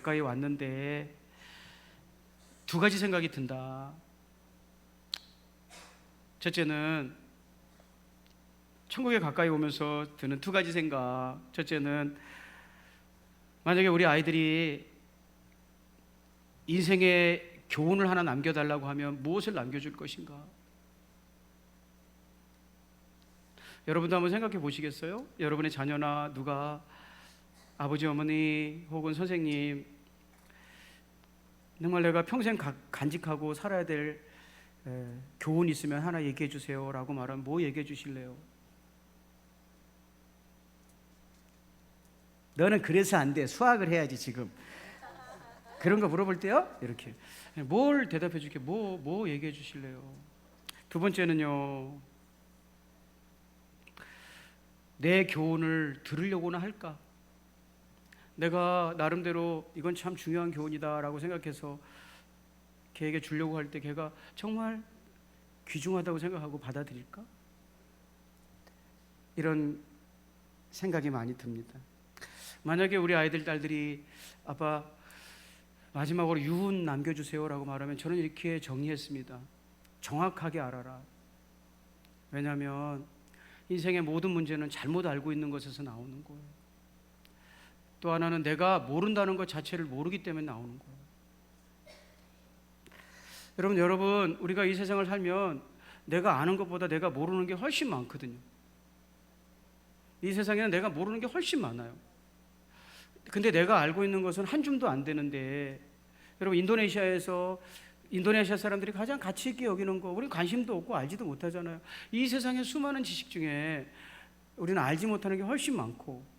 가까이 왔는데 두 가지 생각이 든다. 첫째는 천국에 가까이 오면서 드는 두 가지 생각. 첫째는 만약에 우리 아이들이 인생의 교훈을 하나 남겨달라고 하면 무엇을 남겨줄 것인가? 여러분도 한번 생각해 보시겠어요? 여러분의 자녀나 누가 아버지, 어머니 혹은 선생님, 정말 내가 평생 간직하고 살아야 될 교훈 있으면 하나 얘기해 주세요 라고 말하면 뭐 얘기해 주실래요? 너는 그래서 안 돼. 수학을 해야지 지금. 그런 거 물어볼 때요? 이렇게. 뭘 대답해 줄게? 뭐 얘기해 주실래요? 두 번째는요. 내 교훈을 들으려고나 할까? 내가 나름대로 이건 참 중요한 교훈이다 라고 생각해서 걔에게 주려고 할 때 걔가 정말 귀중하다고 생각하고 받아들일까? 이런 생각이 많이 듭니다. 만약에 우리 아이들, 딸들이 아빠 마지막으로 유훈 남겨주세요 라고 말하면 저는 이렇게 정리했습니다. 정확하게 알아라. 왜냐하면 인생의 모든 문제는 잘못 알고 있는 것에서 나오는 거예요. 또 하나는 내가 모른다는 것 자체를 모르기 때문에 나오는 거예요. 여러분 우리가 이 세상을 살면 내가 아는 것보다 내가 모르는 게 훨씬 많거든요. 이 세상에는 내가 모르는 게 훨씬 많아요. 근데 내가 알고 있는 것은 한 줌도 안 되는데, 여러분 인도네시아 사람들이 가장 가치 있게 여기는 거 우리 관심도 없고 알지도 못하잖아요. 이 세상의 수많은 지식 중에 우리는 알지 못하는 게 훨씬 많고,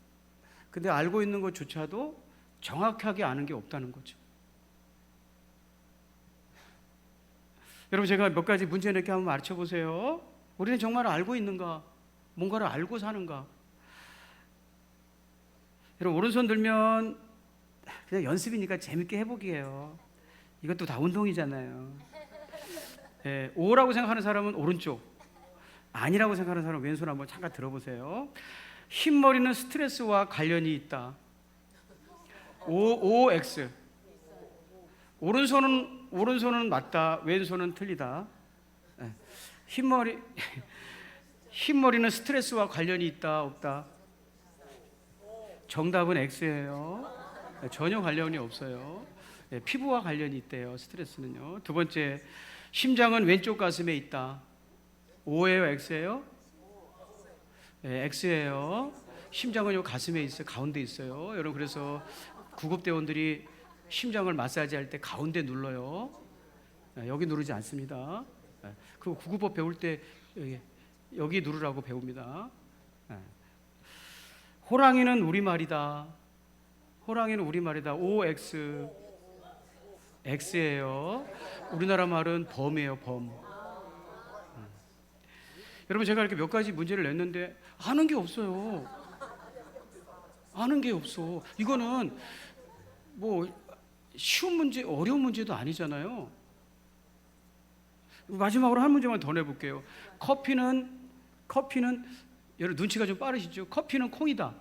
근데 알고 있는 것조차도 정확하게 아는 게 없다는 거죠. 여러분 제가 몇 가지 문제 낼게 한번 맞춰보세요. 우리는 정말 알고 있는가? 뭔가를 알고 사는가? 여러분 오른손 들면 그냥 연습이니까 재밌게 해보기예요. 이것도 다 운동이잖아요. 예, O라고 생각하는 사람은 오른쪽, 아니라고 생각하는 사람은 왼손 한번 잠깐 들어보세요. 흰머리는 스트레스와 관련이 있다. OX. 오른손은 맞다, 왼손은 틀리다. 예. 흰머리는 스트레스와 관련이 있다, 없다? 정답은 X예요. 전혀 관련이 없어요. 피부와 관련이 있대요, 스트레스는요. 두 번째, 심장은 왼쪽 가슴에 있다. O예요, X예요? 네, X예요. 심장은 요 가슴에 있어요, 가운데 있어요. 여러분 그래서 구급대원들이 심장을 마사지할 때 가운데 눌러요. 여기 누르지 않습니다. 그리고 구급법 배울 때 여기 누르라고 배웁니다. 호랑이는 우리말이다. 호랑이는 우리말이다. OX. X예요. 우리나라 말은 범이에요, 범. 여러분 제가 이렇게 몇 가지 문제를 냈는데 아는 게 없어요. 아는 게 없어. 이거는 뭐 쉬운 문제, 어려운 문제도 아니잖아요. 마지막으로 한 문제만 더 내볼게요. 커피는 여러분 눈치가 좀 빠르시죠? 커피는 콩이다.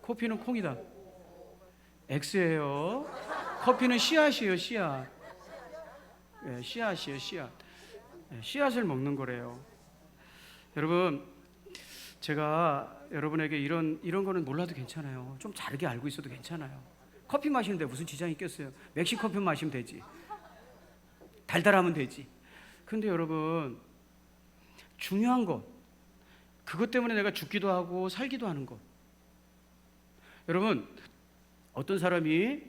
커피는 콩이다. X예요. 커피는 씨앗이에요, 씨앗. 네, 씨앗이에요, 씨앗. 네, 씨앗을 먹는 거래요. 여러분, 제가 여러분에게 이런 거는 몰라도 괜찮아요. 좀 다르게 알고 있어도 괜찮아요. 커피 마시는데 무슨 지장이 있겠어요? 멕시커피 마시면 되지. 달달하면 되지. 근데 여러분, 중요한 것, 그것 때문에 내가 죽기도 하고 살기도 하는 것. 여러분 어떤 사람이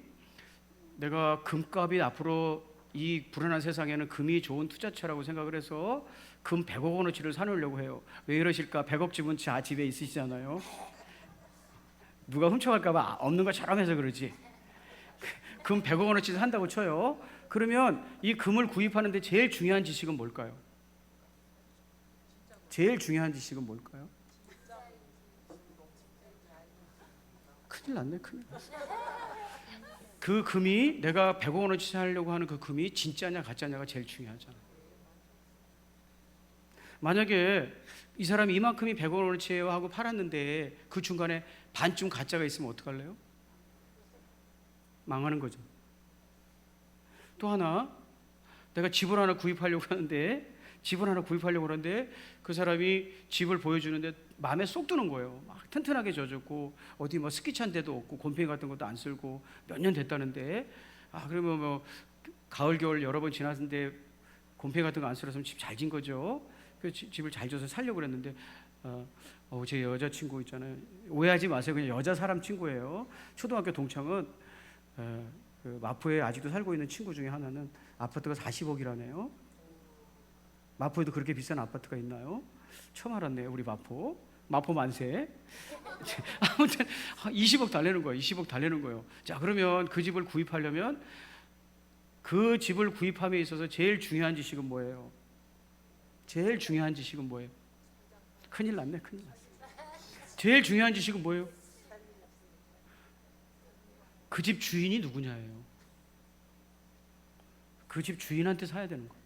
내가 금값이 앞으로 이 불안한 세상에는 금이 좋은 투자처라고 생각을 해서 금 100억 원어치를 사놓으려고 해요. 왜 이러실까? 100억 집은 집에 있으시잖아요. 누가 훔쳐갈까 봐 없는 것처럼 해서 그러지. 금 100억 원어치 산다고 쳐요. 그러면 이 금을 구입하는데 제일 중요한 지식은 뭘까요? 제일 중요한 지식은 뭘까요? 큰일 났네, 큰일 났어. 그 금이 내가 100억 원어치 사려고 하는 그 금이 진짜냐 가짜냐가 제일 중요하잖아. 만약에 이 사람이 이만큼이 100억 원어치예요 하고 팔았는데 그 중간에 반쯤 가짜가 있으면 어떡할래요? 망하는 거죠. 또 하나, 내가 집을 하나 구입하려고 하는데 그 사람이 집을 보여주는데 마음에 쏙 드는 거예요. 막 튼튼하게 져졌고 어디 뭐 스키찬 데도 없고 곰팡이 같은 것도 안 쓸고 몇 년 됐다는데, 그러면 뭐 가을 겨울 여러 번 지났는데 곰팡이 같은 거 안 쓸었으면 집 잘 진 거죠. 그 집을 잘 져서 살려고 그랬는데 제 여자친구 있잖아요. 오해하지 마세요. 그냥 여자 사람 친구예요. 초등학교 동창은 그 마포에 아직도 살고 있는 친구 중에 하나는 아파트가 40억이라네요. 마포에도 그렇게 비싼 아파트가 있나요? 처음 알았네요. 우리 마포 만세. 아무튼 20억 달래는 거예요. 20억 달래는 거예요. 자, 그러면 그 집을 구입하려면 그 집을 구입함에 있어서 제일 중요한 지식은 뭐예요? 큰일 났네. 제일 중요한 지식은 뭐예요? 그 집 주인이 누구냐예요. 그 집 주인한테 사야 되는 거예요.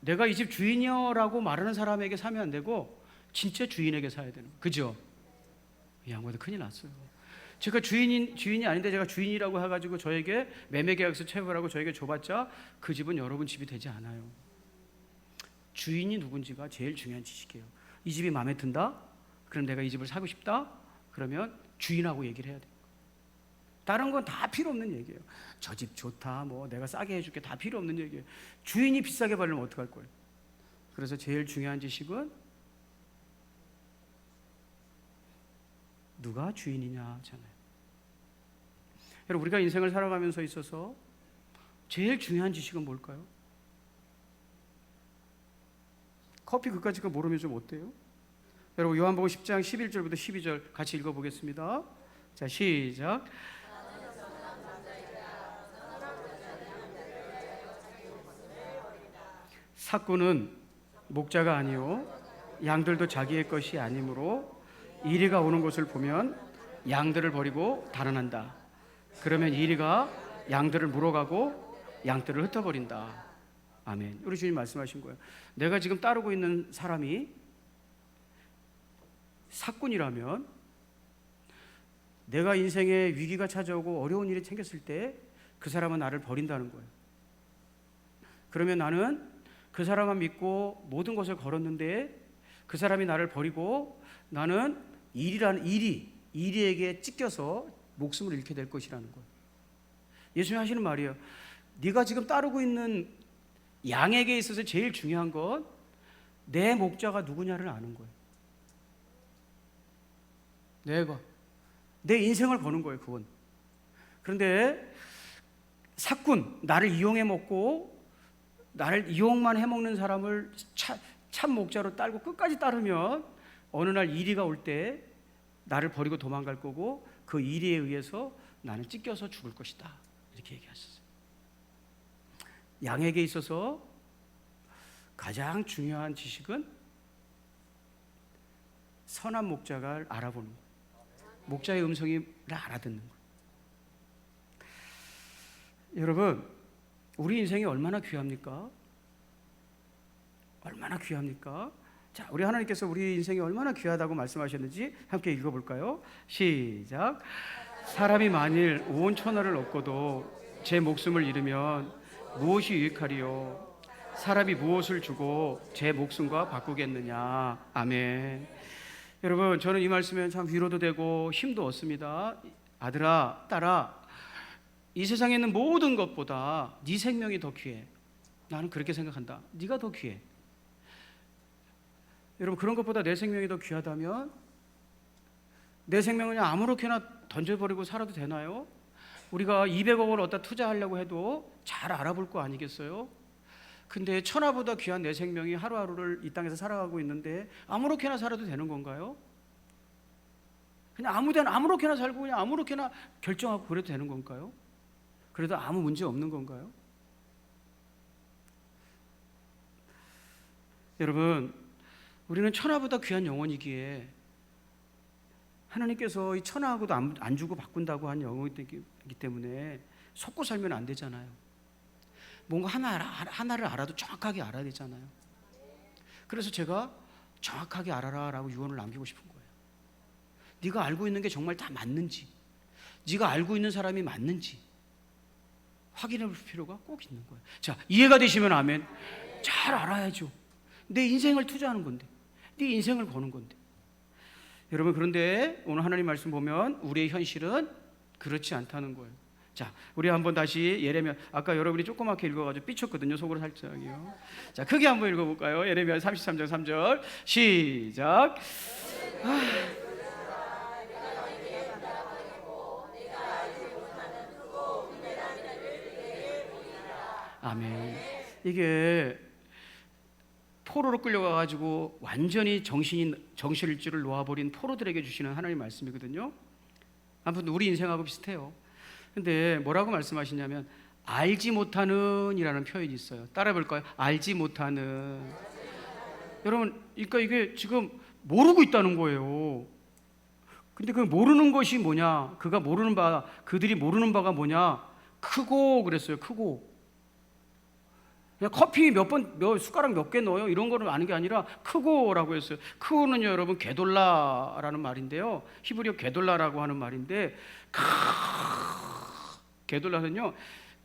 내가 이 집 주인이여라고 말하는 사람에게 사면 안 되고 진짜 주인에게 사야 되는 거예요. 그죠? 이 양반도 큰일 났어요. 제가 주인이 아닌데 제가 주인이라고 해가지고 저에게 매매계약서 체결하고 저에게 줘봤자 그 집은 여러분 집이 되지 않아요. 주인이 누군지가 제일 중요한 지식이에요. 이 집이 마음에 든다? 그럼 내가 이 집을 사고 싶다? 그러면 주인하고 얘기를 해야 돼요. 다른 건 다 필요 없는 얘기예요. 저 집 좋다, 뭐 내가 싸게 해줄게, 다 필요 없는 얘기예요. 주인이 비싸게 받으면 어떡할 거예요? 그래서 제일 중요한 지식은 누가 주인이냐잖아요. 여러분, 우리가 인생을 살아가면서 있어서 제일 중요한 지식은 뭘까요? 커피 그까짓 거 모르면 좀 어때요? 여러분, 요한복음 10장 11절부터 12절 같이 읽어보겠습니다. 자, 시작. 삭구는 목자가 아니요 양들도 자기의 것이 아니므로 이리가 오는 것을 보면 양들을 버리고 달아난다. 그러면 이리가 양들을 물어가고 양들을 흩어버린다. 아멘. 우리 주님 말씀하신 거예요. 내가 지금 따르고 있는 사람이 삭군이라면 내가 인생에 위기가 찾아오고 어려운 일이 생겼을 때 그 사람은 나를 버린다는 거예요. 그러면 나는 그 사람만 믿고 모든 것을 걸었는데 그 사람이 나를 버리고 나는 이리에게 찢겨서 목숨을 잃게 될 것이라는 거예요. 예수님이 하시는 말이에요. 네가 지금 따르고 있는 양에게 있어서 제일 중요한 건 내 목자가 누구냐를 아는 거예요. 내 인생을 거는 거예요, 그건. 그런데 삭군, 나를 이용해 먹고 나를 이용만 해먹는 사람을 참 목자로 따르고 끝까지 따르면 어느 날 이리가 올 때 나를 버리고 도망갈 거고 그 이리에 의해서 나는 찢겨서 죽을 것이다. 이렇게 얘기하셨어요. 양에게 있어서 가장 중요한 지식은 선한 목자가 알아보는 거예요. 목자의 음성을 알아듣는 거예요. 여러분, 우리 인생이 얼마나 귀합니까? 얼마나 귀합니까? 자, 우리 하나님께서 우리 인생이 얼마나 귀하다고 말씀하셨는지 함께 읽어볼까요? 시작. 사람이 만일 온 천하를 얻고도 제 목숨을 잃으면 무엇이 유익하리요? 사람이 무엇을 주고 제 목숨과 바꾸겠느냐? 아멘. 여러분, 저는 이 말씀에 참 위로도 되고 힘도 얻습니다. 아들아, 딸아, 이 세상에 있는 모든 것보다 네 생명이 더 귀해. 나는 그렇게 생각한다. 네가 더 귀해. 여러분, 그런 것보다 내 생명이 더 귀하다면 내 생명을 그냥 아무렇게나 던져버리고 살아도 되나요? 우리가 200억을 얻다 투자하려고 해도 잘 알아볼 거 아니겠어요? 근데 천하보다 귀한 내 생명이 하루하루를 이 땅에서 살아가고 있는데 아무렇게나 살아도 되는 건가요? 그냥 아무데나 아무렇게나 살고 그냥 아무렇게나 결정하고 그래도 되는 건가요? 그래도 아무 문제 없는 건가요? 여러분, 우리는 천하보다 귀한 영혼이기에 하나님께서 이 천하하고도 안 주고 바꾼다고 한 영혼이기 때문에 속고 살면 안 되잖아요. 뭔가 하나를 알아도 정확하게 알아야 되잖아요. 그래서 제가 정확하게 알아라 라고 유언을 남기고 싶은 거예요. 네가 알고 있는 게 정말 다 맞는지, 네가 알고 있는 사람이 맞는지 확인해 볼 필요가 꼭 있는 거예요. 자, 이해가 되시면 아멘. 잘 알아야죠. 내 인생을 투자하는 건데, 네 인생을 거는 건데. 여러분, 그런데 오늘 하나님 말씀 보면 우리의 현실은 그렇지 않다는 거예요. 자, 우리 한번 다시 예레미야, 아까 여러분이 조그맣게 읽어가지고 삐쳤거든요, 속으로 살짝이요. 자, 크게 한번 읽어볼까요? 예레미야 33장 3절 시작. 아멘. 이게 포로로 끌려가가지고 완전히 정신일주를 놓아버린 포로들에게 주시는 하나님 말씀이거든요. 아무튼 우리 인생하고 비슷해요. 근데 뭐라고 말씀하시냐면 알지 못하는 이라는 표현이 있어요. 따라해 볼까요? 알지 못하는. 여러분, 그러니까 이게 지금 모르고 있다는 거예요. 근데 그 모르는 것이 뭐냐? 그들이 모르는 바가 뭐냐? 크고 그랬어요. 크고. 그냥 커피 몇 숟가락 몇 개 넣어요, 이런 거는 아는 게 아니라 크고라고 했어요. 크고는요, 여러분, 게돌라라는 말인데요, 히브리어 게돌라라고 하는 말인데, 게돌라는요,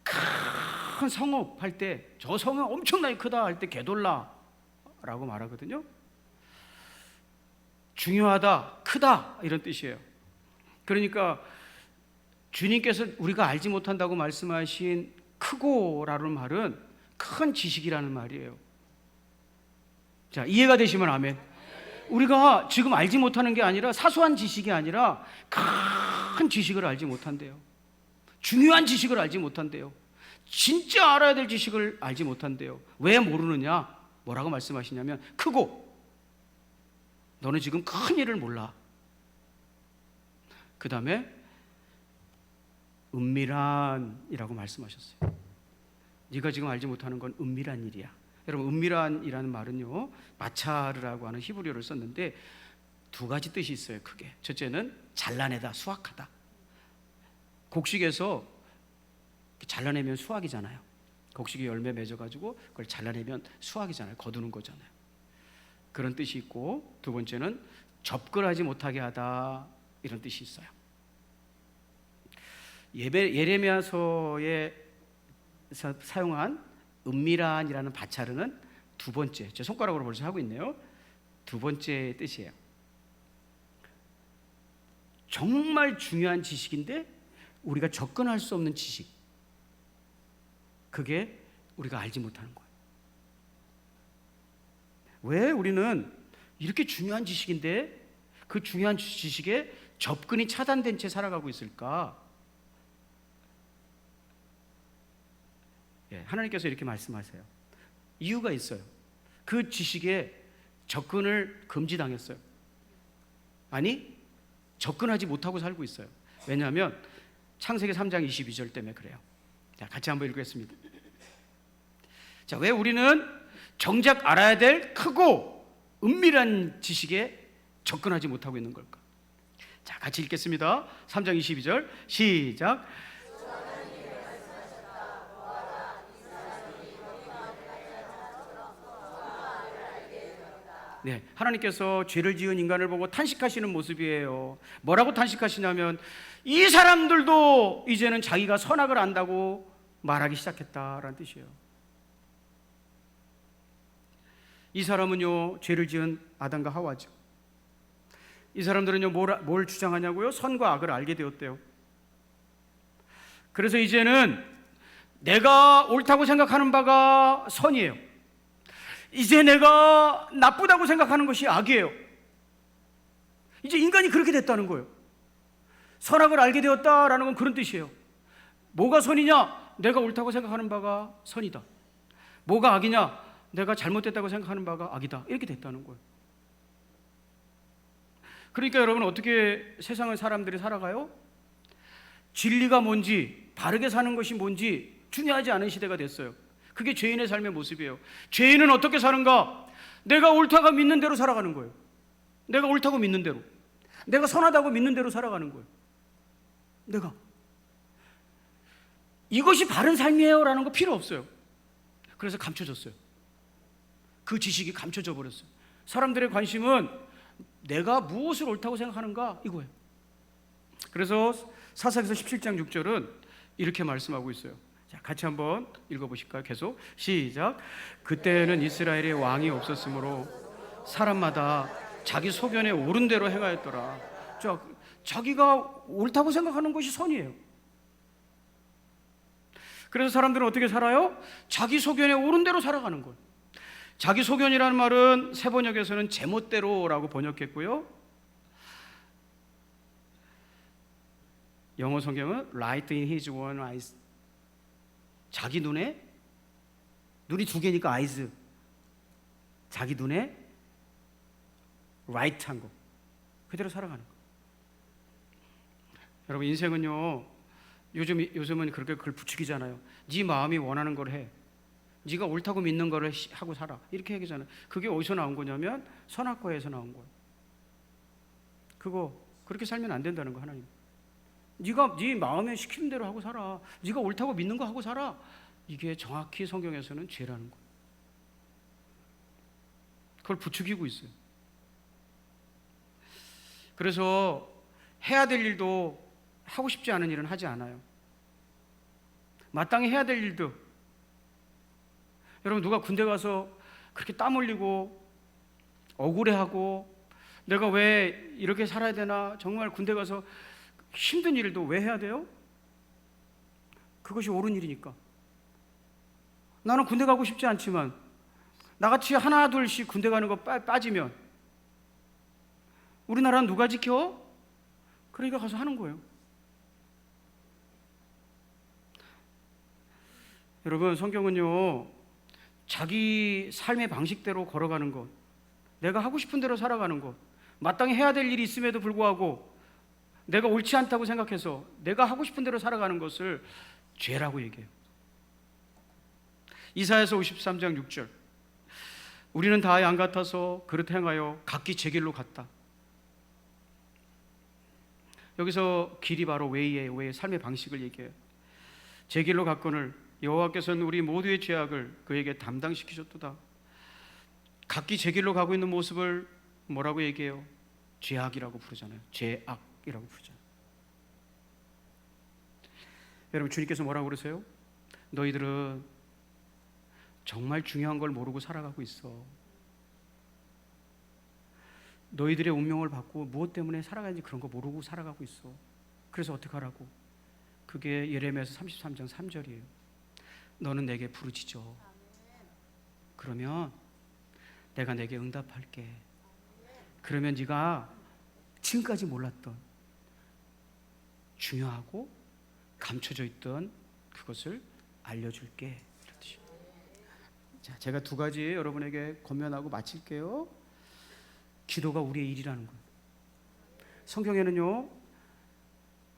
큰 성읍 할 때, 저 성은 엄청나게 크다 할 때 게돌라라고 말하거든요. 중요하다, 크다, 이런 뜻이에요. 그러니까 주님께서 우리가 알지 못한다고 말씀하신 크고라는 말은 큰 지식이라는 말이에요. 자, 이해가 되시면 아멘. 우리가 지금 알지 못하는 게 아니라, 사소한 지식이 아니라 큰 지식을 알지 못한대요. 중요한 지식을 알지 못한대요. 진짜 알아야 될 지식을 알지 못한대요. 왜 모르느냐? 뭐라고 말씀하시냐면 크고, 너는 지금 큰 일을 몰라. 그 다음에 은밀한이라고 말씀하셨어요. 네가 지금 알지 못하는 건 은밀한 일이야. 여러분, 은밀한이라는 말은요, 마차르라고 하는 히브리어를 썼는데 두 가지 뜻이 있어요, 크게. 첫째는 잘라내다, 수확하다. 곡식에서 잘라내면 수확이잖아요. 곡식이 열매 맺어가지고 그걸 잘라내면 수확이잖아요. 거두는 거잖아요. 그런 뜻이 있고, 두 번째는 접근하지 못하게 하다, 이런 뜻이 있어요. 예레미야서에 사용한 은밀한이라는 바차르는 두 번째, 제 손가락으로 벌써 하고 있네요. 두 번째 뜻이에요. 정말 중요한 지식인데 우리가 접근할 수 없는 지식, 그게 우리가 알지 못하는 거예요. 왜 우리는 이렇게 중요한 지식인데 그 중요한 지식에 접근이 차단된 채 살아가고 있을까? 하나님께서 이렇게 말씀하세요. 이유가 있어요. 그 지식에 접근을 금지당했어요. 아니, 접근하지 못하고 살고 있어요. 왜냐하면 창세기 3장 22절 때문에 그래요. 자, 같이 한번 읽겠습니다. 자, 왜 우리는 정작 알아야 될 크고 은밀한 지식에 접근하지 못하고 있는 걸까? 자, 같이 읽겠습니다. 3장 22절 시작. 네, 하나님께서 죄를 지은 인간을 보고 탄식하시는 모습이에요. 뭐라고 탄식하시냐면 이 사람들도 이제는 자기가 선악을 안다고 말하기 시작했다라는 뜻이에요. 이 사람은요, 죄를 지은 아담과 하와죠. 이 사람들은요, 뭘 주장하냐고요? 선과 악을 알게 되었대요. 그래서 이제는 내가 옳다고 생각하는 바가 선이에요. 이제 내가 나쁘다고 생각하는 것이 악이에요. 이제 인간이 그렇게 됐다는 거예요. 선악을 알게 되었다라는 건 그런 뜻이에요. 뭐가 선이냐? 내가 옳다고 생각하는 바가 선이다. 뭐가 악이냐? 내가 잘못됐다고 생각하는 바가 악이다. 이렇게 됐다는 거예요. 그러니까 여러분, 어떻게 세상을 사람들이 살아가요? 진리가 뭔지, 바르게 사는 것이 뭔지 중요하지 않은 시대가 됐어요. 그게 죄인의 삶의 모습이에요. 죄인은 어떻게 사는가? 내가 옳다고 믿는 대로 살아가는 거예요. 내가 옳다고 믿는 대로, 내가 선하다고 믿는 대로 살아가는 거예요. 내가 이것이 바른 삶이에요 라는 거 필요 없어요. 그래서 감춰졌어요. 그 지식이 감춰져 버렸어요. 사람들의 관심은 내가 무엇을 옳다고 생각하는가, 이거예요. 그래서 사사기서 17장 6절은 이렇게 말씀하고 있어요. 자, 같이 한번 읽어보실까요? 계속 시작. 그때는 이스라엘에 왕이 없었으므로 사람마다 자기 소견에 옳은 대로 행하였더라. 자기가 옳다고 생각하는 것이 선이에요. 그래서 사람들은 어떻게 살아요? 자기 소견에 옳은 대로 살아가는 거예요. 자기 소견이라는 말은 새 번역에서는 제멋대로라고 번역했고요, 영어 성경은 right in his own eyes, 자기 눈에, 눈이 두 개니까 eyes, 자기 눈에 right한 거 그대로 살아가는 거. 여러분, 인생은요, 요즘은 그렇게 그걸 부추기잖아요. 네 마음이 원하는 걸 해, 네가 옳다고 믿는 거를 하고 살아, 이렇게 얘기하잖아요. 그게 어디서 나온 거냐면 선악과에서 나온 거예요. 그렇게 살면 안 된다는 거. 하나님, 네가 네 마음에 시키는 대로 하고 살아, 네가 옳다고 믿는 거 하고 살아. 이게 정확히 성경에서는 죄라는 거예요. 그걸 부추기고 있어요. 그래서 해야 될 일도 하고 싶지 않은 일은 하지 않아요. 마땅히 해야 될 일도, 여러분, 누가 군대 가서 그렇게 땀 흘리고 억울해하고 내가 왜 이렇게 살아야 되나, 정말 군대 가서 힘든 일도 왜 해야 돼요? 그것이 옳은 일이니까. 나는 군대 가고 싶지 않지만 나같이 하나 둘씩 군대 가는 거 빠지면 우리나라는 누가 지켜? 그러니까 가서 하는 거예요. 여러분, 성경은요, 자기 삶의 방식대로 걸어가는 것, 내가 하고 싶은 대로 살아가는 것, 마땅히 해야 될 일이 있음에도 불구하고 내가 옳지 않다고 생각해서 내가 하고 싶은 대로 살아가는 것을 죄라고 얘기해요. 이사야서 53장 6절, 우리는 다 양 같아서 그릇 행하여 각기 제 길로 갔다. 여기서 길이 바로 웨이의 삶의 방식을 얘기해요. 제 길로 갔거늘 여호와께서는 우리 모두의 죄악을 그에게 담당시키셨도다. 각기 제 길로 가고 있는 모습을 뭐라고 얘기해요? 죄악이라고 부르잖아요. 죄악이라고 부르잖아요. 여러분, 주님께서 뭐라고 그러세요? 너희들은 정말 중요한 걸 모르고 살아가고 있어. 너희들의 운명을 받고 무엇 때문에 살아가는지 그런 거 모르고 살아가고 있어. 그래서 어떻게 하라고? 그게 예레미야서 33장 3절이에요. 너는 내게 부르짖어. 그러면 내가 내게 응답할게. 그러면 네가 지금까지 몰랐던 중요하고 감춰져 있던 그것을 알려줄게. 자, 제가 두 가지 여러분에게 권면하고 마칠게요. 기도가 우리의 일이라는 거예요. 성경에는요,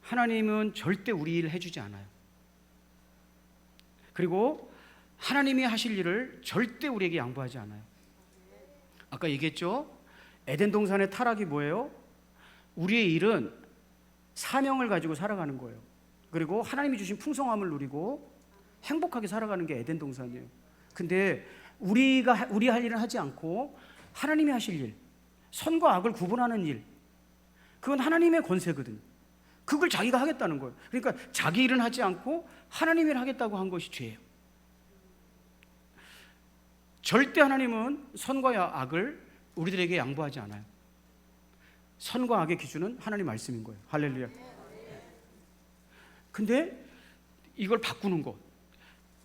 하나님은 절대 우리 일 해주지 않아요. 그리고 하나님이 하실 일을 절대 우리에게 양보하지 않아요. 아까 얘기했죠? 에덴 동산의 타락이 뭐예요? 우리의 일은 사명을 가지고 살아가는 거예요. 그리고 하나님이 주신 풍성함을 누리고 행복하게 살아가는 게 에덴 동산이에요. 근데 우리 할 일은 하지 않고 하나님이 하실 일, 선과 악을 구분하는 일, 그건 하나님의 권세거든요. 그걸 자기가 하겠다는 거예요. 그러니까 자기 일은 하지 않고 하나님 일을 하겠다고 한 것이 죄예요. 절대 하나님은 선과 악을 우리들에게 양보하지 않아요. 선과 악의 기준은 하나님 말씀인 거예요. 할렐루야. 근데 이걸 바꾸는 것,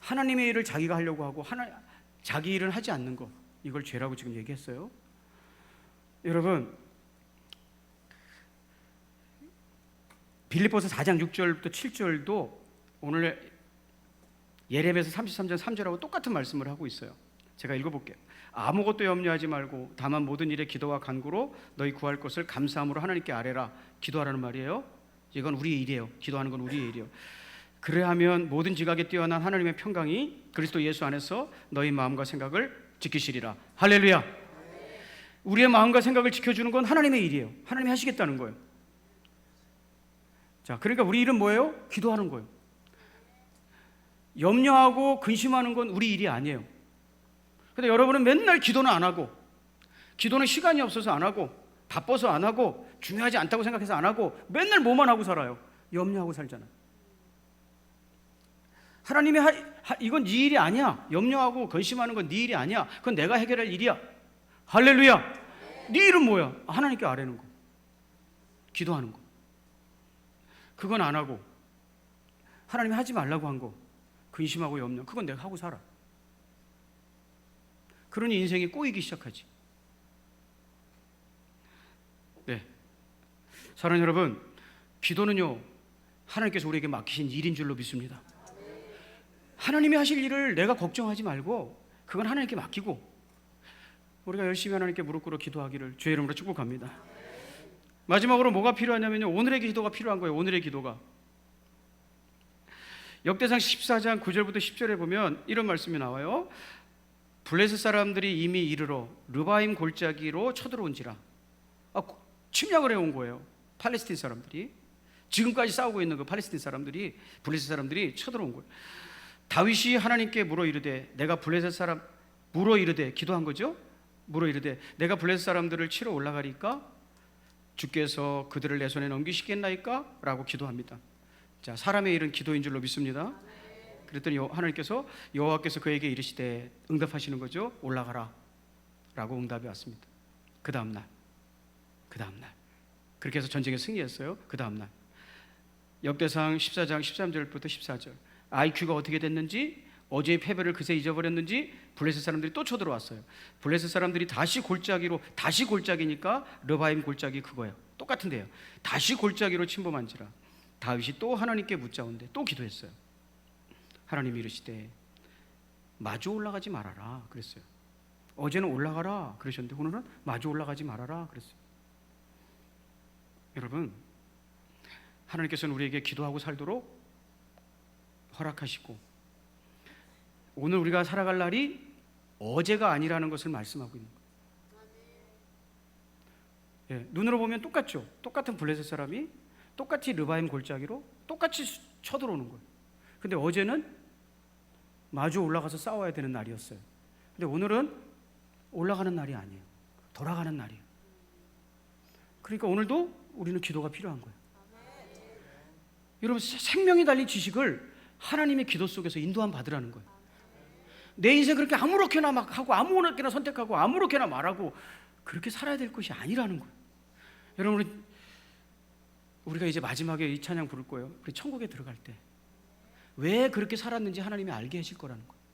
하나님의 일을 자기가 하려고 하고 자기 일은 하지 않는 것, 이걸 죄라고 지금 얘기했어요. 여러분, 빌립보서 4장 6절부터 7절도 오늘 예레미야서 33장 3절하고 똑같은 말씀을 하고 있어요. 제가 읽어볼게요. 아무것도 염려하지 말고 다만 모든 일에 기도와 간구로 너희 구할 것을 감사함으로 하나님께 아뢰라. 기도하라는 말이에요. 이건 우리의 일이에요. 기도하는 건 우리의 일이에요. 그래야하면 모든 지각에 뛰어난 하나님의 평강이 그리스도 예수 안에서 너희 마음과 생각을 지키시리라. 할렐루야. 우리의 마음과 생각을 지켜주는 건 하나님의 일이에요. 하나님이 하시겠다는 거예요. 자, 그러니까 우리 일은 뭐예요? 기도하는 거예요. 염려하고 근심하는 건 우리 일이 아니에요. 근데 여러분은 맨날 기도는 안 하고, 기도는 시간이 없어서 안 하고, 바빠서 안 하고, 중요하지 않다고 생각해서 안 하고, 맨날 뭐만 하고 살아요. 염려하고 살잖아. 하나님이 이건 네 일이 아니야. 염려하고 근심하는 건 네 일이 아니야. 그건 내가 해결할 일이야. 할렐루야. 네 일은 뭐야? 하나님께 아뢰는 거, 기도하는 거. 그건 안 하고 하나님이 하지 말라고 한 거, 근심하고 염려, 그건 내가 하고 살아. 그러니 인생이 꼬이기 시작하지. 네, 사랑하는 여러분, 기도는요 하나님께서 우리에게 맡기신 일인 줄로 믿습니다. 하나님이 하실 일을 내가 걱정하지 말고 그건 하나님께 맡기고 우리가 열심히 하나님께 무릎 꿇어 기도하기를 주의 이름으로 축복합니다. 마지막으로 뭐가 필요하냐면요, 오늘의 기도가 필요한 거예요. 오늘의 기도가 역대상 14장 9절부터 10절에 보면 이런 말씀이 나와요. 블레셋 사람들이 이미 이르러 르바임 골짜기로 쳐들어온지라. 침략을 해온 거예요. 팔레스틴 사람들이 지금까지 싸우고 있는 그 팔레스틴 사람들이, 블레셋 사람들이 쳐들어온 거예요. 다윗이 하나님께 물어 이르되 내가 블레셋 사람 물어 이르되 기도한 거죠. 물어 이르되 내가 블레셋 사람들을 치러 올라가리까 주께서 그들을 내 손에 넘기시겠나이까? 라고 기도합니다. 자, 사람의 일은 기도인 줄로 믿습니다. 그랬더니 하나님께서 여호와께서 그에게 이르시되, 응답하시는 거죠. 올라가라 라고 응답이 왔습니다. 그 다음날 그렇게 해서 전쟁에 승리했어요. 그 다음날 역대상 14장 13절부터 14절, IQ가 어떻게 됐는지, 어제의 패배를 그새 잊어버렸는지 블레셋 사람들이 또 쳐들어왔어요. 블레셋 사람들이 다시 골짜기니까 르바임 골짜기 그거예요. 똑같은데요. 다시 골짜기로 침범한지라 다윗이 또 하나님께 묻자온데 또 기도했어요. 하나님이 이르시되 마주 올라가지 말아라 그랬어요. 어제는 올라가라 그러셨는데 오늘은 마주 올라가지 말아라 그랬어요. 여러분, 하나님께서는 우리에게 기도하고 살도록 허락하시고 오늘 우리가 살아갈 날이 어제가 아니라는 것을 말씀하고 있는 거예요. 예, 눈으로 보면 똑같죠. 똑같은 블레셋 사람이 똑같이 르바임 골짜기로 똑같이 쳐들어오는 거예요. 근데 어제는 마주 올라가서 싸워야 되는 날이었어요. 근데 오늘은 올라가는 날이 아니에요. 돌아가는 날이에요. 그러니까 오늘도 우리는 기도가 필요한 거예요. 여러분, 생명이 달린 지식을 하나님의 기도 속에서 인도함 받으라는 거예요. 내 인생 그렇게 아무렇게나 막 하고 아무렇게나 선택하고 아무렇게나 말하고 그렇게 살아야 될 것이 아니라는 거예요. 여러분, 우리가 이제 마지막에 이 찬양 부를 거예요. 우리 천국에 들어갈 때 왜 그렇게 살았는지 하나님이 알게 하실 거라는 거예요.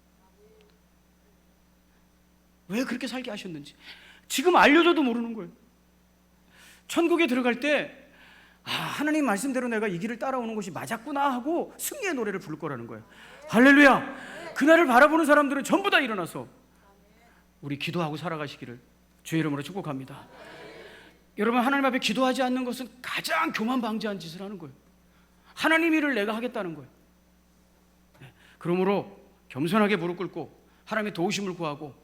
왜 그렇게 살게 하셨는지 지금 알려줘도 모르는 거예요. 천국에 들어갈 때 하나님 말씀대로 내가 이 길을 따라오는 것이 맞았구나 하고 승리의 노래를 부를 거라는 거예요. 할렐루야. 그날을 바라보는 사람들은 전부 다 일어나서 우리 기도하고 살아가시기를 주의 이름으로 축복합니다. 여러분, 하나님 앞에 기도하지 않는 것은 가장 교만방지한 짓을 하는 거예요. 하나님 일을 내가 하겠다는 거예요. 그러므로 겸손하게 무릎 꿇고 하나님의 도우심을 구하고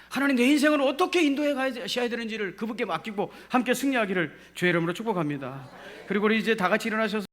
하나님 내 인생을 어떻게 인도해 가셔야 되는지를 그분께 맡기고 함께 승리하기를 주의 이름으로 축복합니다. 그리고 우리 이제 다 같이 일어나셔서